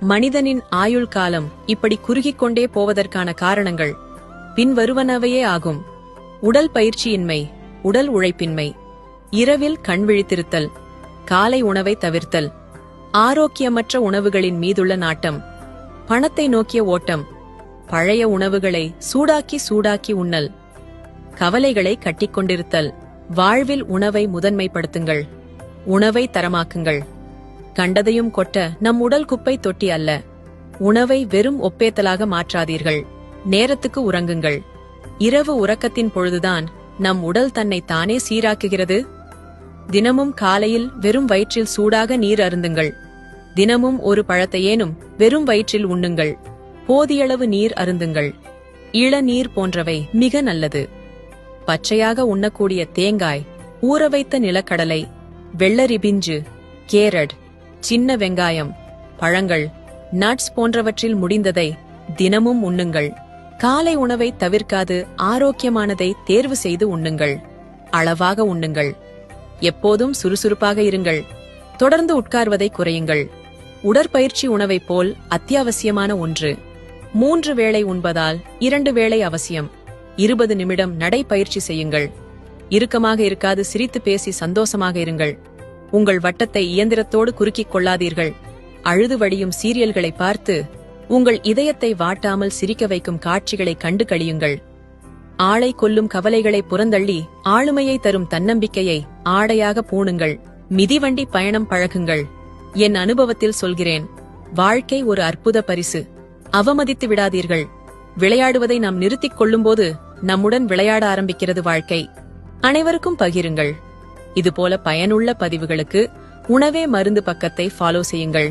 மனிதனின் ஆயுள் காலம் இப்படி குறுகிக் கொண்டே போவதற்கான காரணங்கள் பின்வருவனவையே ஆகும். உடல் பயிற்சியின்மை, உடல் உழைப்பின்மை, இரவில் கண் விழித்திருத்தல், காலை உணவை தவிர்த்தல், ஆரோக்கியமற்ற உணவுகளின் மீதுள்ள நாட்டம், பணத்தை நோக்கிய ஓட்டம், பழைய உணவுகளை சூடாக்கி உண்ணல், கவலைகளை கட்டிக்கொண்டிருத்தல். வாழ்வில் உணவை முதன்மைப்படுத்துங்கள், உணவை தரமாக்குங்கள். கண்டதையும் கொட்ட நம் உடல் குப்பை தொட்டி அல்ல. உணவை வெறும் ஒப்பேத்தலாக மாற்றாதீர்கள். நேரத்துக்கு உறங்குங்கள். இரவு உறக்கத்தின் பொழுதுதான் நம் உடல் தன்னை தானே சீராக்குகிறது. தினமும் காலையில் வெறும் வயிற்றில் சூடாக நீர் அருந்துங்கள். தினமும் ஒரு பழத்தையேனும் வெறும் வயிற்றில் உண்ணுங்கள். போதியளவு நீர் அருந்துங்கள். இளநீர் போன்றவை மிக நல்லது. பச்சையாக உண்ணக்கூடிய தேங்காய், ஊறவைத்த நிலக்கடலை, வெள்ளரி பிஞ்சு, கேரட், சின்ன வெங்காயம், பழங்கள், நட்ஸ் போன்றவற்றில் முடிந்ததை தினமும் உண்ணுங்கள். காலை உணவை தவிர்க்காது ஆரோக்கியமானதை தேர்வு செய்து உண்ணுங்கள். அளவாக உண்ணுங்கள். எப்போதும் சுறுசுறுப்பாக இருங்கள். தொடர்ந்து உட்கார்வதை குறையுங்கள். உடற்பயிற்சி உணவைப் போல் அத்தியாவசியமான ஒன்று. 3 வேளை உண்பதால் 2 வேளை அவசியம். 20 நிமிடம் நடைப்பயிற்சி செய்யுங்கள். இறுக்கமாக இருக்காது சிரித்து பேசி சந்தோஷமாக இருங்கள். உங்கள் வட்டத்தை இயந்திரத்தோடு குறுக்கிக் கொள்ளாதீர்கள். அழுது வடியும் சீரியல்களை பார்த்து உங்கள் இதயத்தை வாட்டாமல் சிரிக்க வைக்கும் காட்சிகளை கண்டு கழியுங்கள். ஆளை கொல்லும் கவலைகளை புறந்தள்ளி ஆளுமையை தரும் தன்னம்பிக்கையை ஆடையாக பூணுங்கள். மிதிவண்டி பயணம் பழகுங்கள். என் அனுபவத்தில் சொல்கிறேன், வாழ்க்கை ஒரு அற்புத பரிசு. அவமதித்து விடாதீர்கள். விளையாடுவதை நாம் நிறுத்திக் கொள்ளும்போது நம்முடன் விளையாட ஆரம்பிக்கிறது வாழ்க்கை. அனைவருக்கும் பகிருங்கள். இதுபோல பயனுள்ள பதிவுகளுக்கு உணவே மருந்து பக்கத்தை ஃபாலோ செய்யுங்கள்.